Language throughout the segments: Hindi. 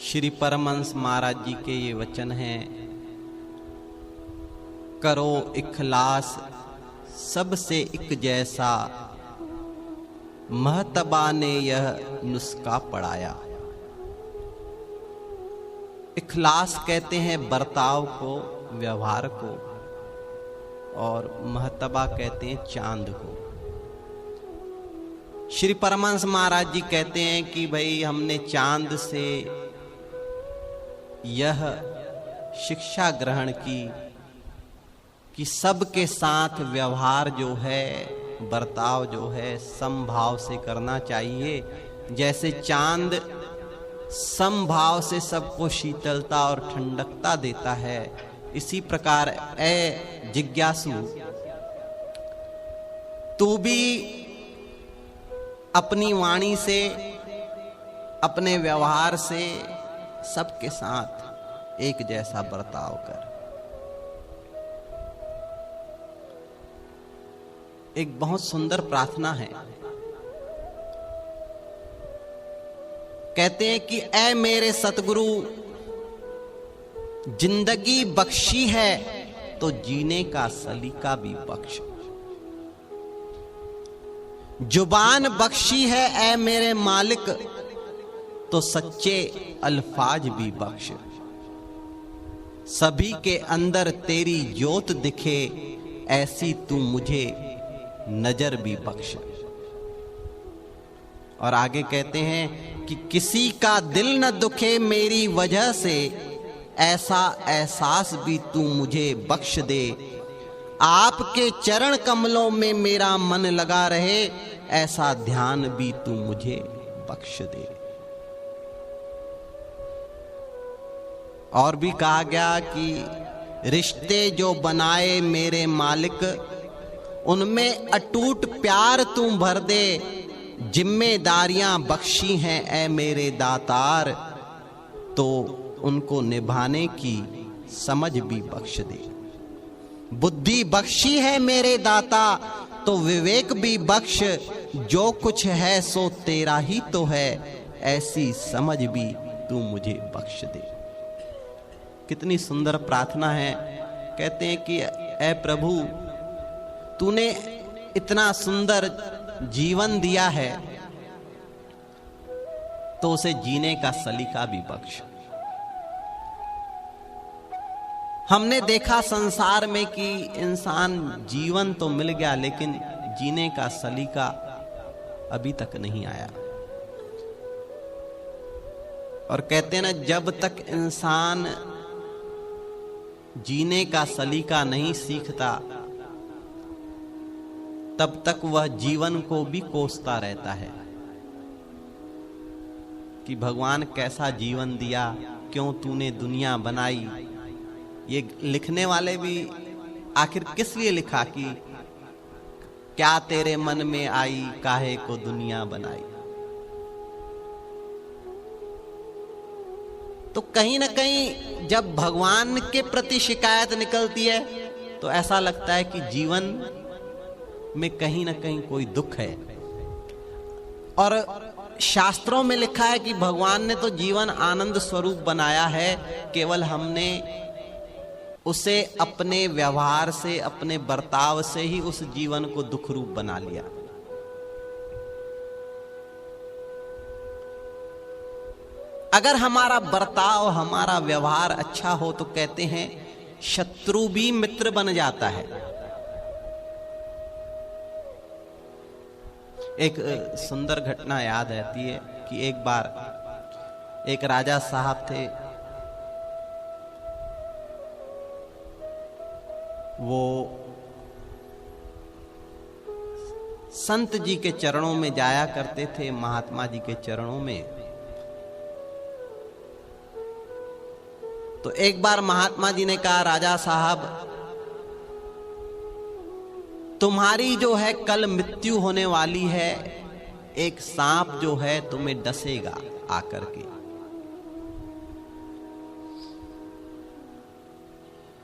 श्री परमहंस महाराज जी के ये वचन हैं, करो इखलास सबसे एक जैसा, महतबा ने यह नुस्खा पढ़ाया। इखलास कहते हैं बर्ताव को, व्यवहार को, और महतबा कहते हैं चांद को। श्री परमहंस महाराज जी कहते हैं कि भाई हमने चांद से यह शिक्षा ग्रहण की कि सबके साथ व्यवहार जो है, बर्ताव जो है, समभाव से करना चाहिए। जैसे चांद समभाव से सबको शीतलता और ठंडकता देता है, इसी प्रकार ए जिज्ञासु, तू भी अपनी वाणी से, अपने व्यवहार से सबके साथ एक जैसा बर्ताव कर। एक बहुत सुंदर प्रार्थना है। कहते हैं कि ऐ मेरे सतगुरु, जिंदगी बख्शी है तो जीने का सलीका भी बख्श। जुबान बख्शी है ऐ मेरे मालिक, तो सच्चे अल्फाज भी बख्श। सभी के अंदर तेरी ज्योत दिखे, ऐसी तू मुझे नजर भी बख्श। और आगे कहते हैं कि किसी का दिल न दुखे मेरी वजह से, ऐसा एहसास भी तू मुझे बख्श दे। आपके चरण कमलों में मेरा मन लगा रहे, ऐसा ध्यान भी तू मुझे बख्श दे। और भी कहा गया कि रिश्ते जो बनाए मेरे मालिक, उनमें अटूट प्यार तू भर दे। जिम्मेदारियां बख्शी हैं ऐ मेरे दातार, तो उनको निभाने की समझ भी बख्श दे। बुद्धि बख्शी है मेरे दाता, तो विवेक भी बख्श। जो कुछ है सो तेरा ही तो है, ऐसी समझ भी तू मुझे बख्श दे। कितनी सुंदर प्रार्थना है। कहते हैं कि ऐ प्रभु, तूने इतना सुंदर जीवन दिया है, तो उसे जीने का सलीका भी बख्श। हमने देखा संसार में कि इंसान जीवन तो मिल गया, लेकिन जीने का सलीका अभी तक नहीं आया। और कहते हैं ना, जब तक इंसान जीने का सलीका नहीं सीखता, तब तक वह जीवन को भी कोसता रहता है कि भगवान कैसा जीवन दिया, क्यों तूने दुनिया बनाई। ये लिखने वाले भी आखिर किस लिए लिखा कि क्या तेरे मन में आई, काहे को दुनिया बनाई। तो कहीं ना कहीं जब भगवान के प्रति शिकायत निकलती है, तो ऐसा लगता है कि जीवन में कहीं ना कहीं कोई दुख है। और शास्त्रों में लिखा है कि भगवान ने तो जीवन आनंद स्वरूप बनाया है, केवल हमने उसे अपने व्यवहार से, अपने बर्ताव से ही उस जीवन को दुख रूप बना लिया। अगर हमारा बर्ताव, हमारा व्यवहार अच्छा हो, तो कहते हैं शत्रु भी मित्र बन जाता है। एक सुंदर घटना याद रहती है कि एक बार एक राजा साहब थे, वो संत जी के चरणों में जाया करते थे, महात्मा जी के चरणों में। तो एक बार महात्मा जी ने कहा, राजा साहब, तुम्हारी जो है कल मृत्यु होने वाली है, एक सांप जो है तुम्हें डसेगा आकर के।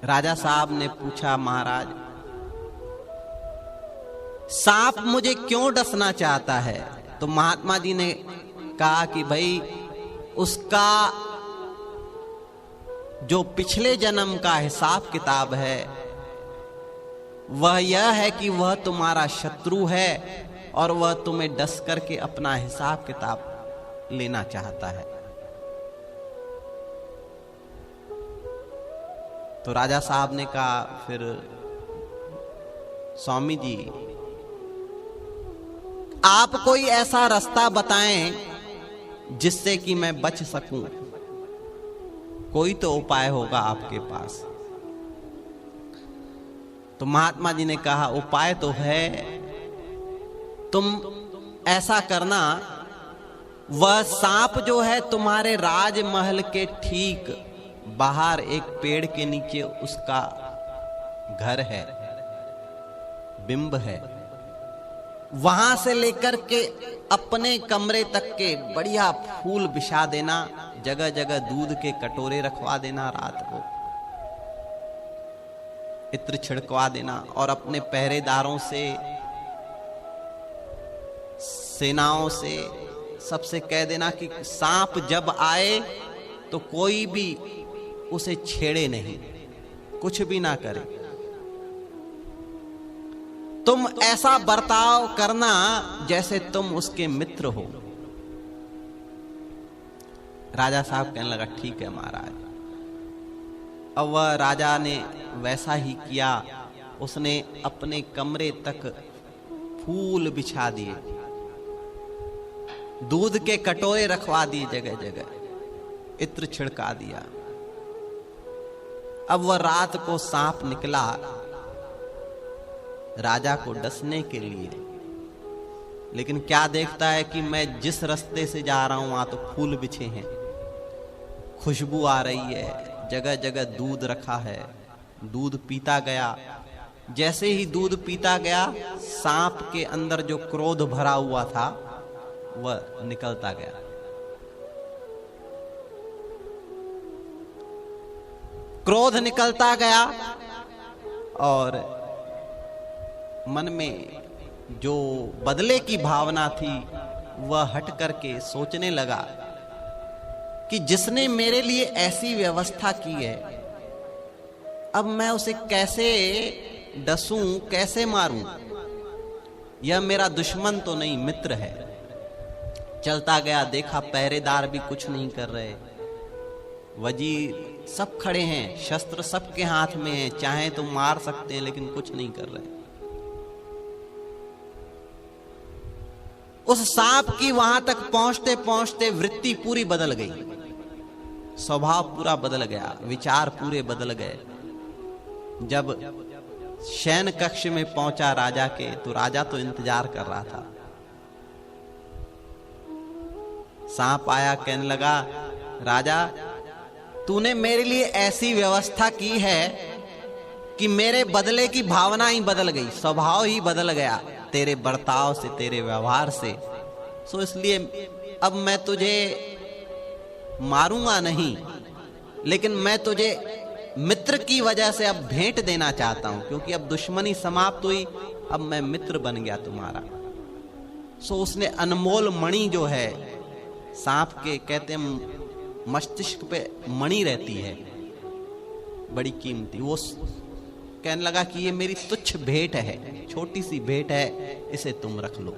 राजा साहब ने पूछा, महाराज सांप मुझे क्यों डसना चाहता है? तो महात्मा जी ने कहा कि भाई उसका जो पिछले जन्म का हिसाब किताब है वह यह है कि वह तुम्हारा शत्रु है और वह तुम्हें डस करके अपना हिसाब किताब लेना चाहता है। तो राजा साहब ने कहा, फिर स्वामी जी आप कोई ऐसा रास्ता बताएं जिससे कि मैं बच सकूं, कोई तो उपाय होगा आपके पास। तो महात्मा जी ने कहा, उपाय तो है, तुम ऐसा करना, वह सांप जो है तुम्हारे राजमहल के ठीक बाहर एक पेड़ के नीचे उसका घर है, बिंब है, वहां से लेकर के अपने कमरे तक के बढ़िया फूल बिछा देना, जगह जगह दूध के कटोरे रखवा देना, रात को इत्र छिड़कवा देना और अपने पहरेदारों से, सेनाओं से, सबसे कह देना कि सांप जब आए तो कोई भी उसे छेड़े नहीं, कुछ भी ना करे। तुम ऐसा बर्ताव करना जैसे तुम उसके मित्र हो। राजा साहब कहने लगा, ठीक है महाराज। अब वह राजा ने वैसा ही किया, उसने अपने कमरे तक फूल बिछा दिए, दूध के कटोरे रखवा दिए जगह जगह, इत्र छिड़का दिया। अब वह रात को सांप निकला राजा को डसने के लिए, लेकिन क्या देखता है कि मैं जिस रास्ते से जा रहा हूं वहां तो फूल बिछे हैं, खुशबू आ रही है, जगह जगह दूध रखा है। दूध पीता गया, जैसे ही दूध पीता गया सांप के अंदर जो क्रोध भरा हुआ था वह निकलता गया। क्रोध निकलता गया और मन में जो बदले की भावना थी वह हट करके सोचने लगा कि जिसने मेरे लिए ऐसी व्यवस्था की है, अब मैं उसे कैसे डसूं, कैसे मारूं? यह मेरा दुश्मन तो नहीं, मित्र है। चलता गया, देखा पहरेदार भी कुछ नहीं कर रहे, वजीर सब खड़े हैं, शस्त्र सबके हाथ में है, चाहे तो मार सकते हैं लेकिन कुछ नहीं कर रहे। उस सांप की वहां तक पहुंचते पहुंचते वृत्ति पूरी बदल गई, स्वभाव पूरा बदल गया, विचार पूरे बदल गए। जब शयन कक्ष में पहुंचा राजा के, तो राजा तो इंतजार कर रहा था। सांप आया, कहने लगा, राजा तूने मेरे लिए ऐसी व्यवस्था की है कि मेरे बदले की भावना ही बदल गई, स्वभाव ही बदल गया तेरे बर्ताव से, तेरे व्यवहार से। सो इसलिए अब मैं तुझे मारूंगा नहीं, लेकिन मैं तुझे मित्र की वजह से अब भेंट देना चाहता हूं, क्योंकि अब दुश्मनी समाप्त हुई, अब मैं मित्र बन गया तुम्हारा। सो उसने अनमोल मणि जो है, सांप के कहते हैं मस्तिष्क पे मणि रहती है, बड़ी कीमती, वो कहने लगा कि ये मेरी तुच्छ भेंट है, छोटी सी भेंट है, इसे तुम रख लो।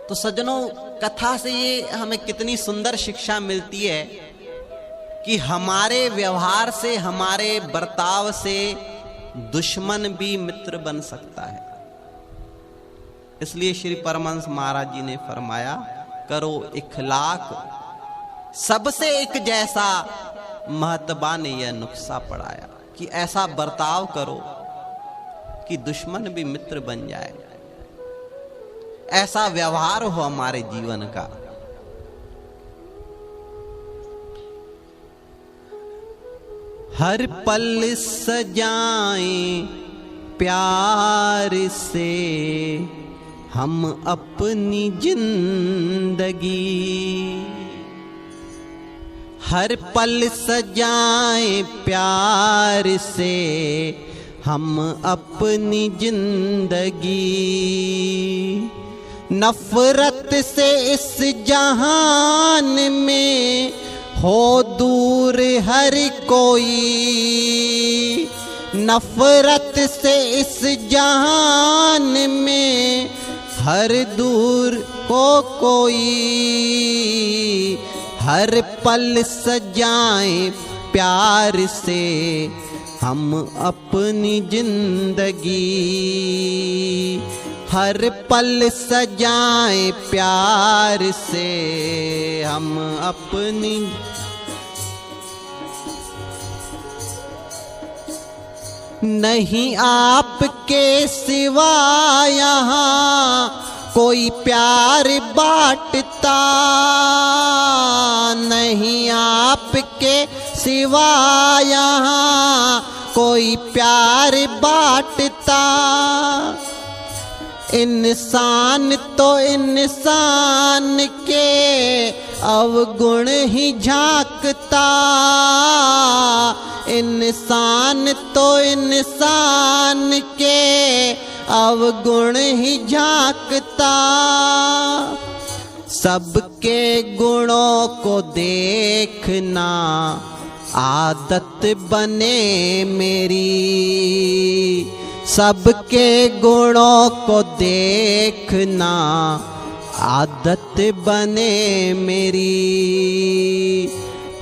तो सज्जनों, कथा से ये हमें कितनी सुंदर शिक्षा मिलती है कि हमारे व्यवहार से, हमारे बर्ताव से दुश्मन भी मित्र बन सकता है। इसलिए श्री परमहंस महाराज जी ने फरमाया, करो इखलाक सबसे एक जैसा, महतबा ने यह नुक्सा पढ़ाया कि ऐसा बर्ताव करो कि दुश्मन भी मित्र बन जाए, ऐसा व्यवहार हो हमारे जीवन का। हर पल सजाएं प्यार से हम अपनी जिंदगी, हर पल सजाएं प्यार से हम अपनी जिंदगी, नफरत से इस जहान में हो दूर हर कोई नफरत से इस जहान में, हर दूर को कोई हर पल सजाएं प्यार से हम अपनी जिंदगी, हर पल सजाएं प्यार से हम अपनी। नहीं आपके सिवा यहाँ कोई प्यार बांटता, नहीं आपके सिवा यहाँ कोई प्यार बांटता। इंसान तो इंसान के अवगुण ही झांकता, इंसान तो इंसान के अवगुण ही झांकता। सबके गुणों को देखना आदत बने मेरी, सबके गुणों को देखना आदत बने मेरी।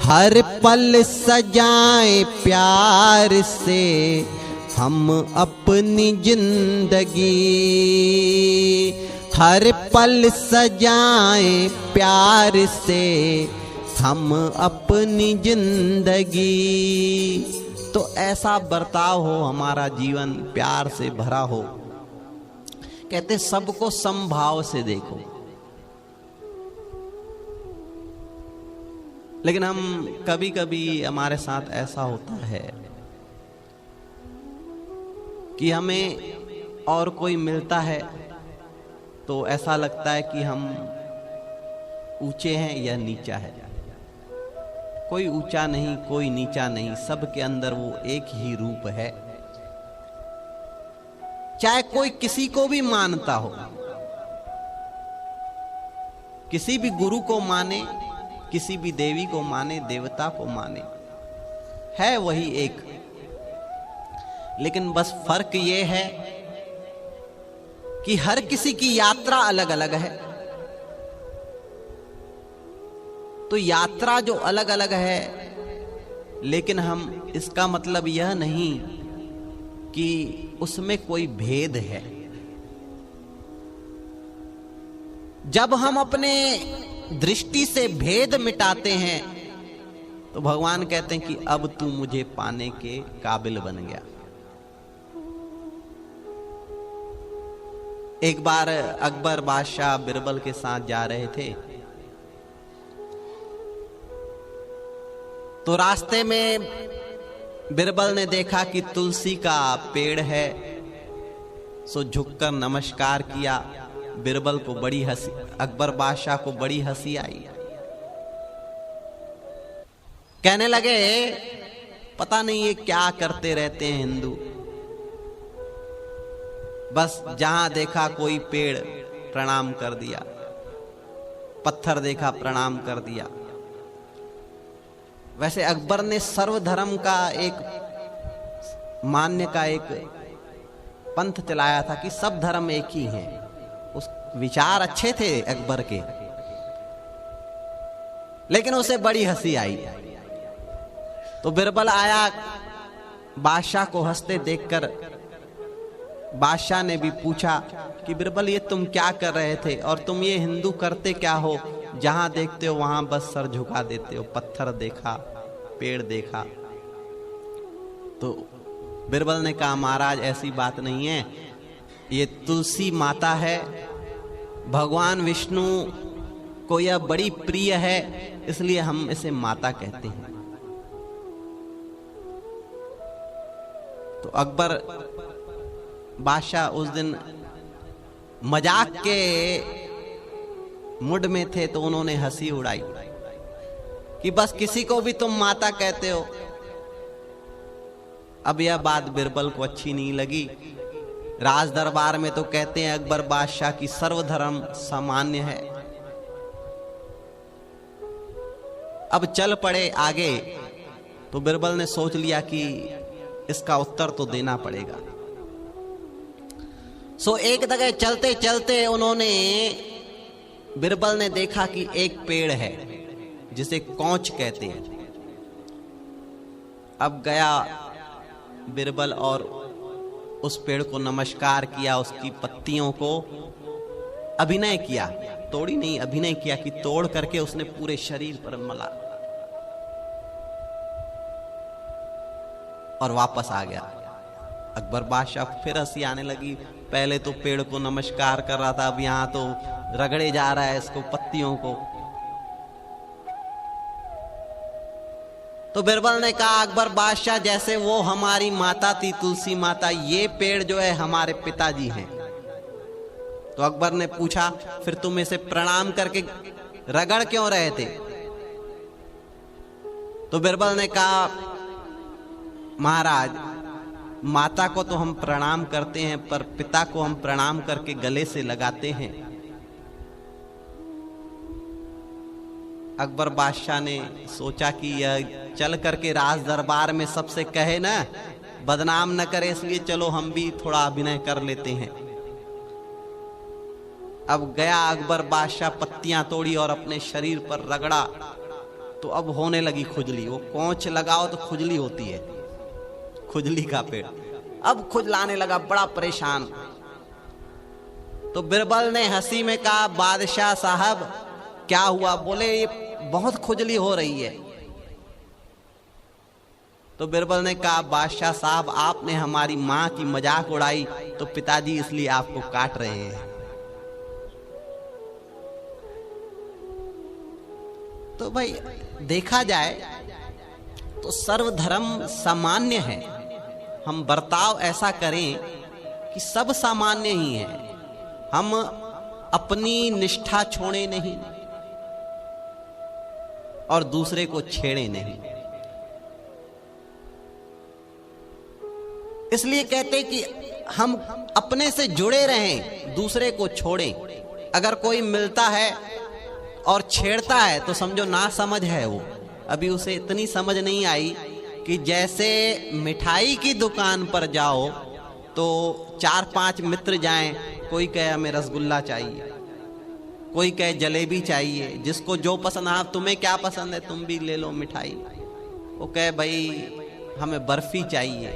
हर पल सजाएं प्यार से हम अपनी जिंदगी, हर पल सजाएं प्यार से हम अपनी जिंदगी। तो ऐसा बर्ताव हो, हमारा जीवन प्यार से भरा हो। कहते सबको समभाव से देखो। लेकिन हम कभी कभी हमारे साथ ऐसा होता है कि हमें और कोई मिलता है तो ऐसा लगता है कि हम ऊंचे हैं या नीचा है। कोई ऊंचा नहीं, कोई नीचा नहीं, सबके अंदर वो एक ही रूप है। चाहे कोई किसी को भी मानता हो, किसी भी गुरु को माने, किसी भी देवी को माने, देवता को माने, है वही एक। लेकिन बस फर्क ये है कि हर किसी की यात्रा अलग अलग है। तो यात्रा जो अलग अलग है, लेकिन हम इसका मतलब यह नहीं कि उसमें कोई भेद है। जब हम अपने दृष्टि से भेद मिटाते हैं तो भगवान कहते हैं कि अब तू मुझे पाने के काबिल बन गया। एक बार अकबर बादशाह बिरबल के साथ जा रहे थे तो रास्ते में बिरबल ने देखा कि तुलसी का पेड़ है, सो झुककर नमस्कार किया। बिरबल को बड़ी हंसी, अकबर बादशाह को बड़ी हंसी आई। कहने लगे पता नहीं ये क्या करते रहते हैं हिंदू, बस जहां देखा कोई पेड़ प्रणाम कर दिया, पत्थर देखा प्रणाम कर दिया। वैसे अकबर ने सर्वधर्म का एक मान्य का एक पंथ चलाया था कि सब धर्म एक ही हैं। उस विचार अच्छे थे अकबर के, लेकिन उसे बड़ी हंसी आई। तो बिरबल आया, बादशाह को हंसते देखकर बादशाह ने भी पूछा कि बिरबल ये तुम क्या कर रहे थे और तुम ये हिंदू करते क्या हो, जहां देखते हो वहां बस सर झुका देते हो। पत्थर देखा, पेड़ देखा। तो बिरबल ने कहा महाराज ऐसी बात नहीं है, ये तुलसी माता है, भगवान विष्णु को यह बड़ी प्रिय है, इसलिए हम इसे माता कहते हैं। तो अकबर बादशाह उस दिन मजाक के मूड में थे तो उन्होंने हंसी उड़ाई कि बस किसी को भी तुम माता कहते हो। अब यह बात बिरबल को अच्छी नहीं लगी। राज दरबार में तो कहते हैं अकबर बादशाह की सर्वधर्म सामान्य है, अब चल पड़े आगे। तो बिरबल ने सोच लिया कि इसका उत्तर तो देना पड़ेगा। सो एक जगह चलते चलते उन्होंने, बिरबल ने देखा कि एक पेड़ है जिसे कौच कहते हैं। अब गया बिरबल और उस पेड़ को नमस्कार किया, उसकी पत्तियों को अभिनय किया, तोड़ी नहीं, अभिनय किया कि तोड़ करके उसने पूरे शरीर पर मला और वापस आ गया। अकबर बादशाह फिर हंसी आने लगी। पहले तो पेड़ को नमस्कार कर रहा था, अब यहां तो रगड़े जा रहा है इसको, पत्तियों को। तो बिरबल ने कहा, अकबर बादशाह जैसे वो हमारी माता थी तुलसी माता, ये पेड़ जो है हमारे पिताजी हैं। तो अकबर ने पूछा, फिर तुम इसे प्रणाम करके रगड़ क्यों रहे थे? तो बिरबल ने कहा, महाराज माता को तो हम प्रणाम करते हैं, पर पिता को हम प्रणाम करके गले से लगाते हैं। अकबर बादशाह ने सोचा कि यह चल करके राज दरबार में सबसे कहे ना, बदनाम न करे, इसलिए चलो हम भी थोड़ा अभिनय कर लेते हैं। अब गया अकबर बादशाह, पत्तियां तोड़ी और अपने शरीर पर रगड़ा, तो अब होने लगी खुजली। वो कौच लगाओ तो खुजली होती है, खुजली का पेड़ अब खुजलाने लगा, बड़ा परेशान। तो बिरबल ने हंसी में कहा, बादशाह साहब क्या हुआ? बोले, ये बहुत खुजली हो रही है। तो बिरबल ने कहा, बादशाह साहब आपने हमारी मां की मजाक उड़ाई, तो पिताजी इसलिए आपको काट रहे हैं। तो भाई देखा जाए तो सर्वधर्म सामान्य है। हम बर्ताव ऐसा करें कि सब सामान्य ही है। हम अपनी निष्ठा छोड़े नहीं और दूसरे को छेड़े नहीं। इसलिए कहते कि हम अपने से जुड़े रहें, दूसरे को छोड़ें। अगर कोई मिलता है और छेड़ता है तो समझो ना समझ है वो, अभी उसे इतनी समझ नहीं आई कि जैसे मिठाई की दुकान पर जाओ तो 4-5 मित्र जाएं, कोई कहे हमें रसगुल्ला चाहिए, कोई कहे जलेबी चाहिए, जिसको जो पसंद, हाँ तुम्हें क्या पसंद है तुम भी ले लो मिठाई, वो कहे भाई हमें बर्फी चाहिए,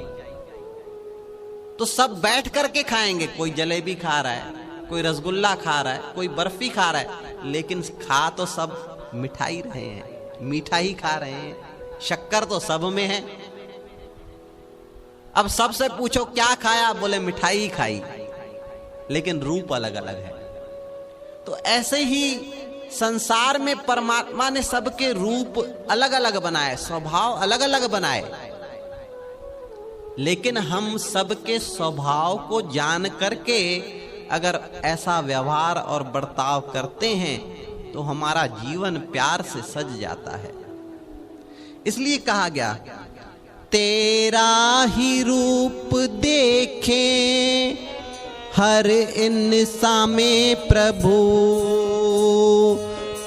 तो सब बैठ करके खाएंगे। कोई जलेबी खा रहा है, कोई रसगुल्ला खा रहा है, कोई बर्फी खा रहा है, लेकिन खा तो सब मिठाई रहे हैं, मीठा ही खा रहे हैं, शक्कर तो सब में है। अब सबसे पूछो क्या खाया, बोले मिठाई ही खाई, लेकिन रूप अलग अलग है। तो ऐसे ही संसार में परमात्मा ने सबके रूप अलग अलग बनाए, स्वभाव अलग अलग बनाए, लेकिन हम सबके स्वभाव को जान करके अगर ऐसा व्यवहार और बर्ताव करते हैं तो हमारा जीवन प्यार से सज जाता है। इसलिए कहा गया, तेरा ही रूप देखे हर इंसान में प्रभु,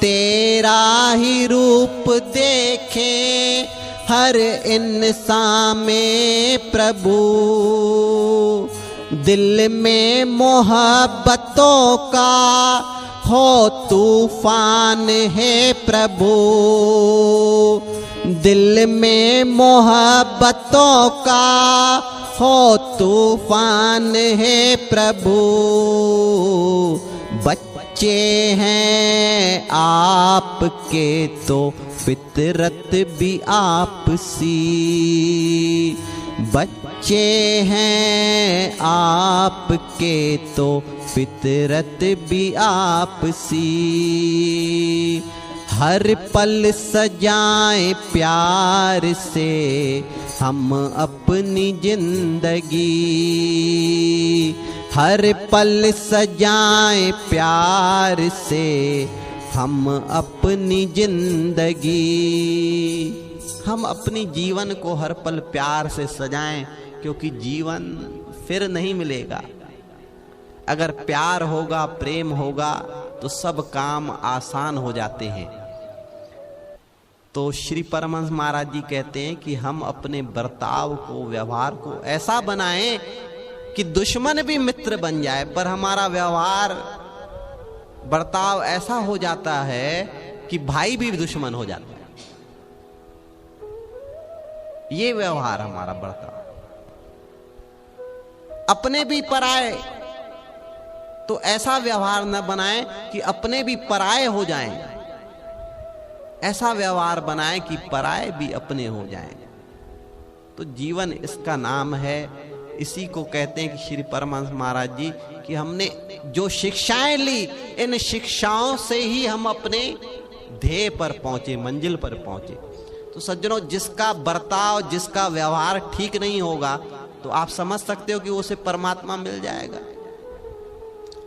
तेरा ही रूप देखे हर इंसान में प्रभु, दिल में मोहब्बतों का हो तूफान है प्रभु, दिल में मोहब्बतों का हो तूफान है प्रभु, बच्चे हैं आपके तो फितरत भी आपसी, बच्चे हैं आपके तो फितरत भी आपसी, हर पल सजाए प्यार से हम अपनी जिंदगी, हर पल सजाए प्यार से हम अपनी जिंदगी। हम अपनी जीवन को हर पल प्यार से सजाएं, क्योंकि जीवन फिर नहीं मिलेगा। अगर प्यार होगा, प्रेम होगा तो सब काम आसान हो जाते हैं। तो श्री परमहंस महाराज जी कहते हैं कि हम अपने बर्ताव को, व्यवहार को ऐसा बनाएं कि दुश्मन भी मित्र बन जाए, पर हमारा व्यवहार, बर्ताव ऐसा हो जाता है कि भाई भी दुश्मन हो जाता है। ये व्यवहार हमारा बर्ताव, अपने भी पराए, तो ऐसा व्यवहार न बनाएं कि अपने भी पराए हो जाएं, ऐसा व्यवहार बनाएं कि पराए भी अपने हो जाएं। तो जीवन इसका नाम है। इसी को कहते हैं कि श्री परमहंस महाराज जी कि हमने जो शिक्षाएं ली, इन शिक्षाओं से ही हम अपने ध्येय पर पहुंचे, मंजिल पर पहुंचे। तो सज्जनों, जिसका बर्ताव, जिसका व्यवहार ठीक नहीं होगा, तो आप समझ सकते हो कि उसे परमात्मा मिल जाएगा।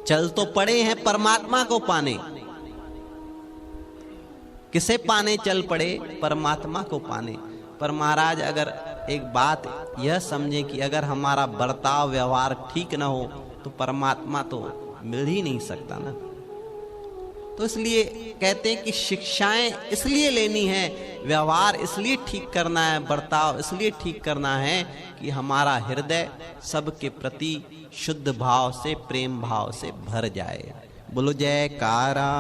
चल तो पड़े हैं परमात्मा को पाने, किसे पाने चल पड़े? परमात्मा को पाने। पर महाराज अगर एक बात यह समझे कि अगर हमारा बर्ताव, व्यवहार ठीक ना हो तो परमात्मा तो मिल ही नहीं सकता ना। तो इसलिए कहते हैं कि शिक्षाएं इसलिए लेनी है, व्यवहार इसलिए ठीक करना है, बर्ताव इसलिए ठीक करना है कि हमारा हृदय सबके प्रति शुद्ध भाव से, प्रेम भाव से भर जाए। बोलो जयकारा।